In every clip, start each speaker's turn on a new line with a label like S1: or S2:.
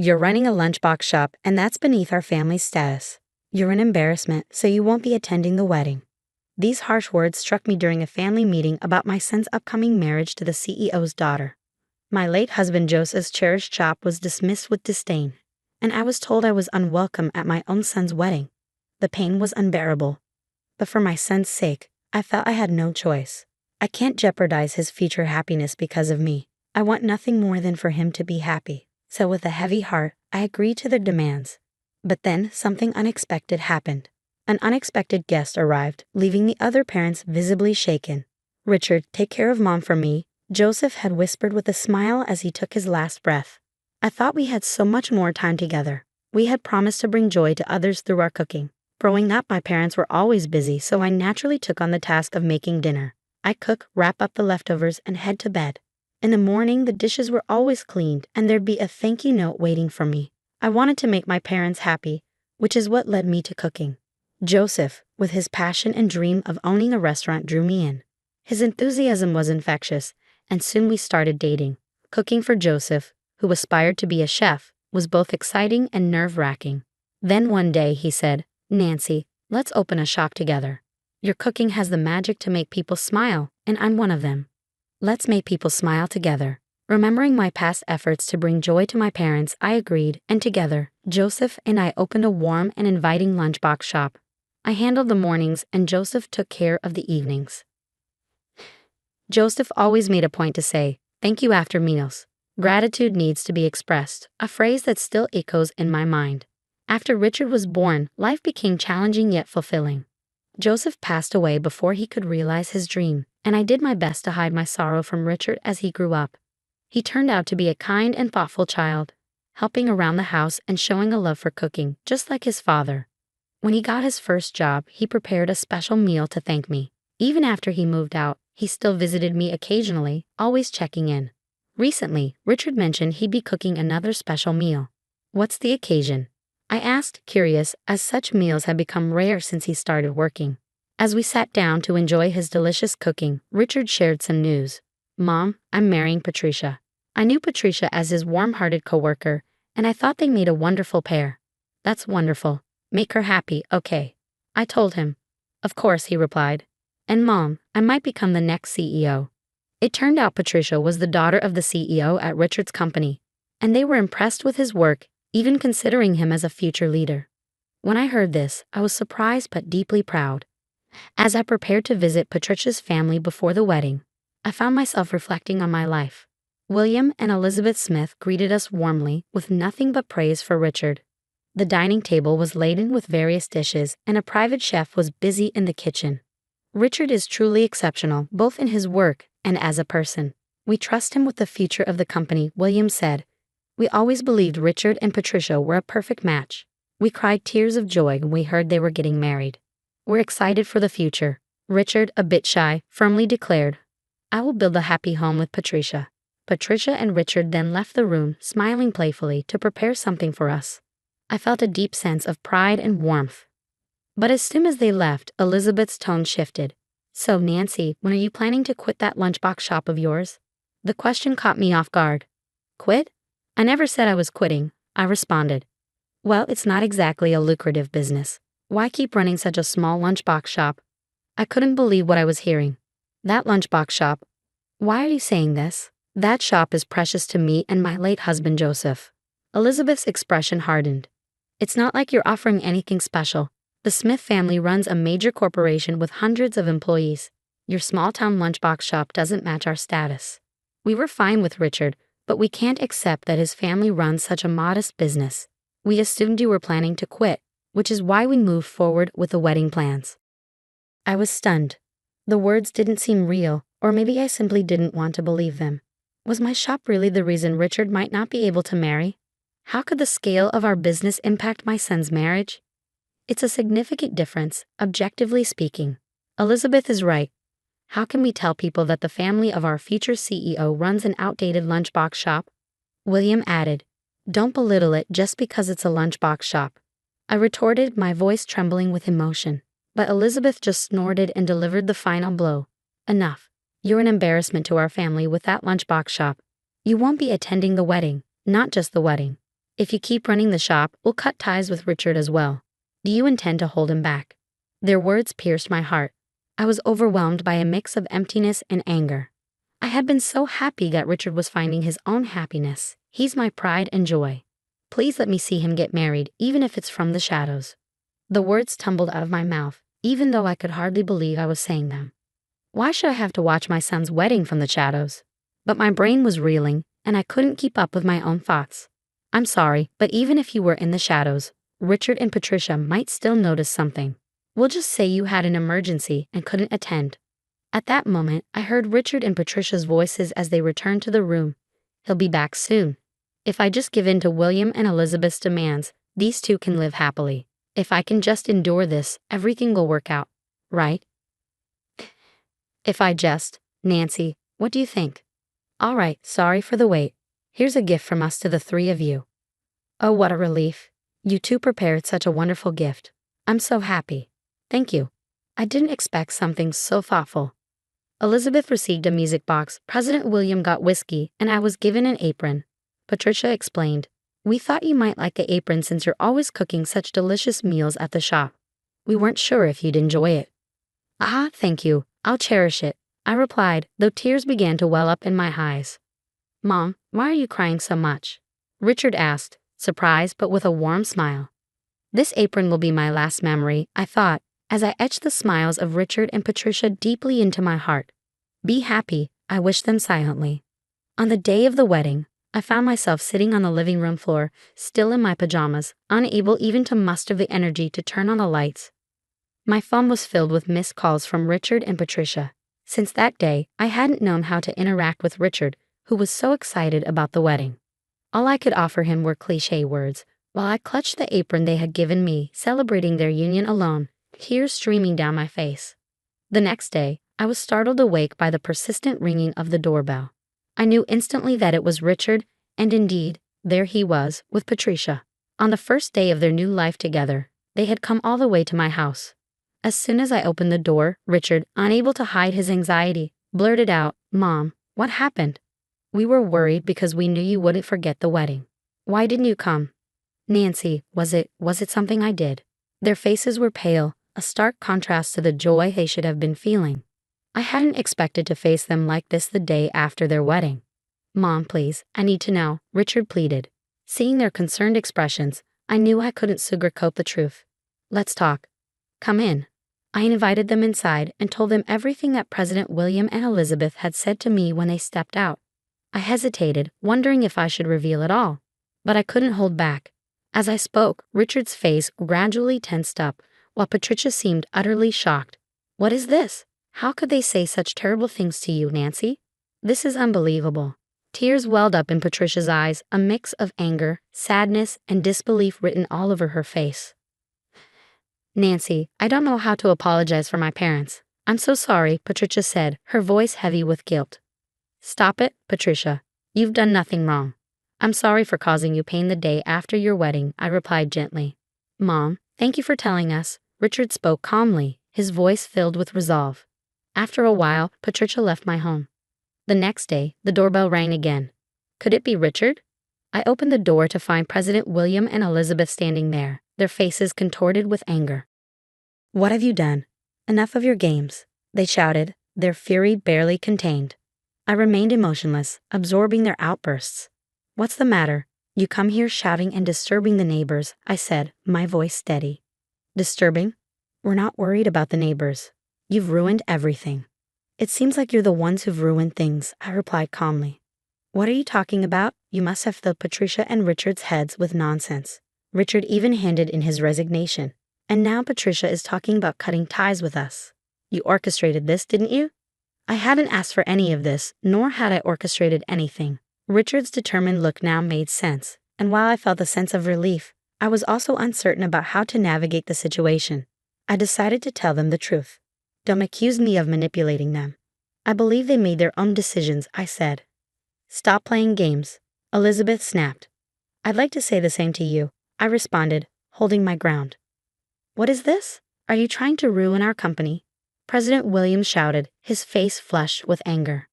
S1: You're running a lunchbox shop, and that's beneath our family's status. You're an embarrassment, so you won't be attending the wedding. These harsh words struck me during a family meeting about my son's upcoming marriage to the CEO's daughter. My late husband Joseph's cherished shop was dismissed with disdain, and I was told I was unwelcome at my own son's wedding. The pain was unbearable. But for my son's sake, I felt I had no choice. I can't jeopardize his future happiness because of me. I want nothing more than for him to be happy. So with a heavy heart, I agreed to their demands. But then something unexpected happened. An unexpected guest arrived, leaving the other parents visibly shaken. "Richard, take care of Mom for me," Joseph had whispered with a smile as he took his last breath. I thought we had so much more time together. We had promised to bring joy to others through our cooking. Growing up, my parents were always busy, so I naturally took on the task of making dinner. I'd cook, wrap up the leftovers, and head to bed. In the morning, the dishes were always cleaned, and there'd be a thank you note waiting for me. I wanted to make my parents happy, which is what led me to cooking. Joseph, with his passion and dream of owning a restaurant, drew me in. His enthusiasm was infectious, and soon we started dating. Cooking for Joseph, who aspired to be a chef, was both exciting and nerve-wracking. Then one day he said, "Nancy, let's open a shop together. Your cooking has the magic to make people smile, and I'm one of them. Let's make people smile together." Remembering my past efforts to bring joy to my parents, I agreed, and together, Joseph and I opened a warm and inviting lunchbox shop. I handled the mornings, and Joseph took care of the evenings. Joseph always made a point to say, "Thank you" after meals. Gratitude needs to be expressed, a phrase that still echoes in my mind. After Richard was born, life became challenging yet fulfilling. Joseph passed away before he could realize his dream, and I did my best to hide my sorrow from Richard as he grew up. He turned out to be a kind and thoughtful child, helping around the house and showing a love for cooking, just like his father. When he got his first job, he prepared a special meal to thank me. Even after he moved out, he still visited me occasionally, always checking in. Recently, Richard mentioned he'd be cooking another special meal. "What's the occasion?" I asked, curious, as such meals had become rare since he started working. As we sat down to enjoy his delicious cooking, Richard shared some news. "Mom, I'm marrying Patricia." I knew Patricia as his warm-hearted coworker, and I thought they made a wonderful pair. "That's wonderful. Make her happy, okay?" I told him. "Of course," he replied. "And Mom, I might become the next CEO." It turned out Patricia was the daughter of the CEO at Richard's company, and they were impressed with his work, even considering him as a future leader. When I heard this, I was surprised but deeply proud. As I prepared to visit Patricia's family before the wedding, I found myself reflecting on my life. William and Elizabeth Smith greeted us warmly, with nothing but praise for Richard. The dining table was laden with various dishes, and a private chef was busy in the kitchen. Richard is truly exceptional, both in his work and as a person. "We trust him with the future of the company," William said. "We always believed Richard and Patricia were a perfect match. We cried tears of joy when we heard they were getting married. We're excited for the future." Richard, a bit shy, firmly declared, "I will build a happy home with Patricia." Patricia and Richard then left the room, smiling playfully, to prepare something for us. I felt a deep sense of pride and warmth. But as soon as they left, Elizabeth's tone shifted. "So, Nancy, when are you planning to quit that lunchbox shop of yours?" The question caught me off guard. "Quit? I never said I was quitting," I responded. "Well, it's not exactly a lucrative business. Why keep running such a small lunchbox shop?" I couldn't believe what I was hearing. "That lunchbox shop? Why are you saying this?" "That shop is precious to me and my late husband Joseph." Elizabeth's expression hardened. "It's not like you're offering anything special. The Smith family runs a major corporation with hundreds of employees. Your small-town lunchbox shop doesn't match our status. We were fine with Richard, but we can't accept that his family runs such a modest business. We assumed you were planning to quit, which is why we moved forward with the wedding plans." I was stunned. The words didn't seem real, or maybe I simply didn't want to believe them. Was my shop really the reason Richard might not be able to marry? How could the scale of our business impact my son's marriage? It's a significant difference, objectively speaking. Elizabeth is right. How can we tell people that the family of our future CEO runs an outdated lunchbox shop? William added, "Don't belittle it just because it's a lunchbox shop." I retorted, my voice trembling with emotion. But Elizabeth just snorted and delivered the final blow. "Enough. You're an embarrassment to our family with that lunchbox shop. You won't be attending the wedding, not just the wedding. If you keep running the shop, we'll cut ties with Richard as well. Do you intend to hold him back? Their words pierced my heart. I was overwhelmed by a mix of emptiness and anger. I had been so happy that Richard was finding his own happiness. He's my pride and joy. Please let me see him get married, even if it's from the shadows. The words tumbled out of my mouth, even though I could hardly believe I was saying them. Why should I have to watch my son's wedding from the shadows? But my brain was reeling, and I couldn't keep up with my own thoughts. I'm sorry, but even if you were in the shadows, Richard and Patricia might still notice something. We'll just say you had an emergency and couldn't attend. At that moment, I heard Richard and Patricia's voices as they returned to the room. He'll be back soon. If I just give in to William and Elizabeth's demands, these two can live happily. If I can just endure this, everything will work out, right? If I just, Nancy, what do you think? All right, sorry for the wait. Here's a gift from us to the three of you. Oh, what a relief. You two prepared such a wonderful gift. I'm so happy. Thank you. I didn't expect something so thoughtful. Elizabeth received a music box, President William got whiskey, and I was given an apron. Patricia explained, "We thought you might like the apron since you're always cooking such delicious meals at the shop. We weren't sure if you'd enjoy it." "Ah, thank you. I'll cherish it," I replied, though tears began to well up in my eyes. "Mom, why are you crying so much?" Richard asked, surprised but with a warm smile. This apron will be my last memory, I thought, as I etched the smiles of Richard and Patricia deeply into my heart. Be happy, I wished them silently. On the day of the wedding, I found myself sitting on the living room floor, still in my pajamas, unable even to muster the energy to turn on the lights. My phone was filled with missed calls from Richard and Patricia. Since that day, I hadn't known how to interact with Richard, who was so excited about the wedding. All I could offer him were cliché words, while I clutched the apron they had given me, celebrating their union alone, tears streaming down my face. The next day, I was startled awake by the persistent ringing of the doorbell. I knew instantly that it was Richard, and indeed, there he was, with Patricia. On the first day of their new life together, they had come all the way to my house. As soon as I opened the door, Richard, unable to hide his anxiety, blurted out, "Mom, what happened?" "We were worried because we knew you wouldn't forget the wedding. Why didn't you come?" "Nancy, was it something I did?" Their faces were pale, a stark contrast to the joy they should have been feeling. I hadn't expected to face them like this the day after their wedding. "Mom, please, I need to know," Richard pleaded. Seeing their concerned expressions, I knew I couldn't sugarcoat the truth. "Let's talk. Come in." I invited them inside and told them everything that President William and Elizabeth had said to me when they stepped out. I hesitated, wondering if I should reveal it all, but I couldn't hold back. As I spoke, Richard's face gradually tensed up, while Patricia seemed utterly shocked. "What is this? How could they say such terrible things to you, Nancy? This is unbelievable." Tears welled up in Patricia's eyes, a mix of anger, sadness, and disbelief written all over her face. "Nancy, I don't know how to apologize for my parents. I'm so sorry," Patricia said, her voice heavy with guilt. "Stop it, Patricia. You've done nothing wrong. I'm sorry for causing you pain the day after your wedding," I replied gently. "Mom, thank you for telling us," Richard spoke calmly, his voice filled with resolve. After a while, Patricia left my home. The next day, the doorbell rang again. Could it be Richard? I opened the door to find President William and Elizabeth standing there, their faces contorted with anger. "What have you done? Enough of your games," they shouted, their fury barely contained. I remained emotionless, absorbing their outbursts. "What's the matter? You come here shouting and disturbing the neighbors," I said, my voice steady. "Disturbing? We're not worried about the neighbors. You've ruined everything." "It seems like you're the ones who've ruined things," I replied calmly. "What are you talking about? You must have filled Patricia and Richard's heads with nonsense." Richard even handed in his resignation. "And now Patricia is talking about cutting ties with us. You orchestrated this, didn't you?" I hadn't asked for any of this, nor had I orchestrated anything. Richard's determined look now made sense, and while I felt a sense of relief, I was also uncertain about how to navigate the situation. I decided to tell them the truth. "Don't accuse me of manipulating them. I believe they made their own decisions," I said. "Stop playing games," Elizabeth snapped. "I'd like to say the same to you," I responded, holding my ground. "What is this? Are you trying to ruin our company?" President William shouted, his face flushed with anger.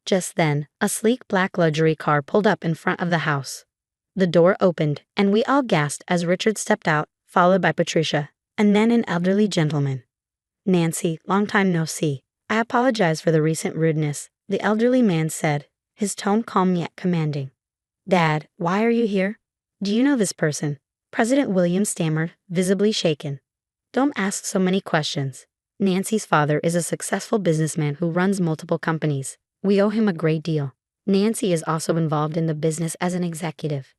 S1: Just then, a sleek black luxury car pulled up in front of the house. The door opened, and we all gasped as Richard stepped out, followed by Patricia, and then an elderly gentleman. "Nancy, long time no see. I apologize for the recent rudeness," the elderly man said, his tone calm yet commanding. "Dad, why are you here? Do you know this person?" President William stammered, visibly shaken. "Don't ask so many questions. Nancy's father is a successful businessman who runs multiple companies. We owe him a great deal. Nancy is also involved in the business as an executive."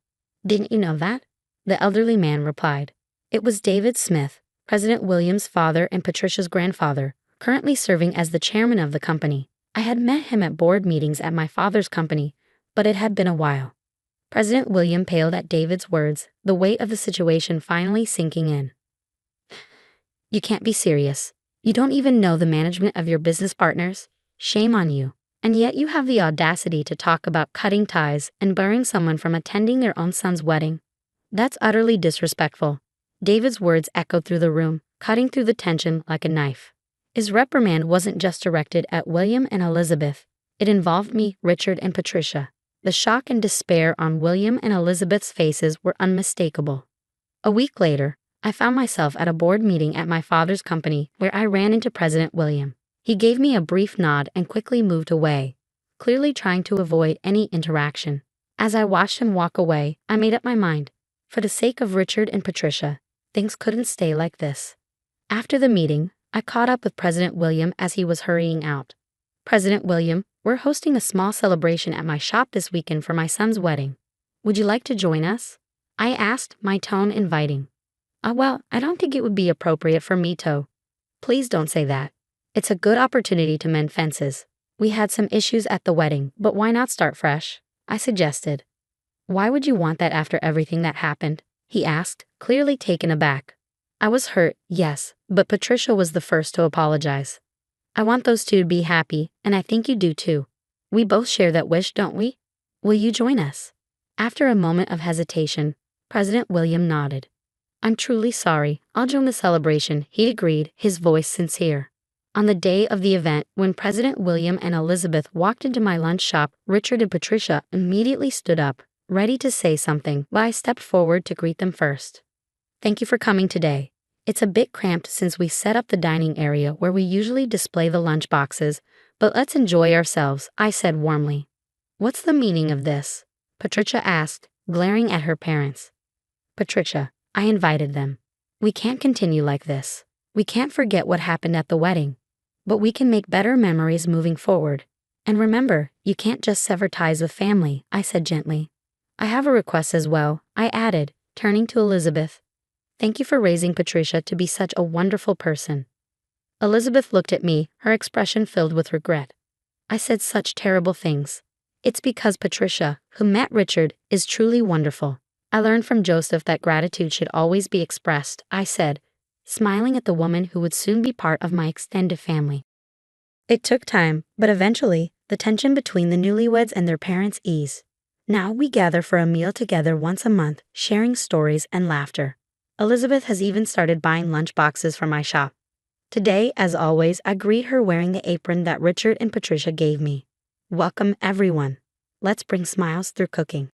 S1: "Didn't you know that?" the elderly man replied. It was David Smith, President William's father and Patricia's grandfather, currently serving as the chairman of the company. I had met him at board meetings at my father's company, but it had been a while. President William paled at David's words, the weight of the situation finally sinking in. "You can't be serious. You don't even know the management of your business partners? Shame on you. And yet you have the audacity to talk about cutting ties and barring someone from attending their own son's wedding. That's utterly disrespectful." David's words echoed through the room, cutting through the tension like a knife. His reprimand wasn't just directed at William and Elizabeth. It involved me, Richard, and Patricia. The shock and despair on William and Elizabeth's faces were unmistakable. A week later, I found myself at a board meeting at my father's company where I ran into President William. He gave me a brief nod and quickly moved away, clearly trying to avoid any interaction. As I watched him walk away, I made up my mind. For the sake of Richard and Patricia, things couldn't stay like this. After the meeting, I caught up with President William as he was hurrying out. "President William, we're hosting a small celebration at my shop this weekend for my son's wedding. Would you like to join us?" I asked, my tone inviting. Well, I don't think it would be appropriate for me to." "Please don't say that. It's a good opportunity to mend fences. We had some issues at the wedding, but why not start fresh?" I suggested. "Why would you want that after everything that happened?" he asked, clearly taken aback. I was hurt, yes, but Patricia was the first to apologize. "I want those two to be happy, and I think you do too. We both share that wish, don't we? Will you join us?" After a moment of hesitation, President William nodded. "I'm truly sorry. I'll join the celebration," he agreed, his voice sincere. On the day of the event, when President William and Elizabeth walked into my lunch shop, Richard and Patricia immediately stood up, ready to say something, but I stepped forward to greet them first. "Thank you for coming today. It's a bit cramped since we set up the dining area where we usually display the lunch boxes, but let's enjoy ourselves," I said warmly. "What's the meaning of this?" Patricia asked, glaring at her parents. "Patricia, I invited them. We can't continue like this. We can't forget what happened at the wedding. But we can make better memories moving forward. And remember, you can't just sever ties with family," I said gently. "I have a request as well," I added, turning to Elizabeth. "Thank you for raising Patricia to be such a wonderful person." Elizabeth looked at me, her expression filled with regret. "I said such terrible things. It's because Patricia, who met Richard, is truly wonderful. I learned from Joseph that gratitude should always be expressed," I said, smiling at the woman who would soon be part of my extended family. It took time, but eventually, the tension between the newlyweds and their parents eased. Now we gather for a meal together once a month, sharing stories and laughter. Elizabeth has even started buying lunch boxes from my shop. Today, as always, I greet her wearing the apron that Richard and Patricia gave me. "Welcome, everyone. Let's bring smiles through cooking."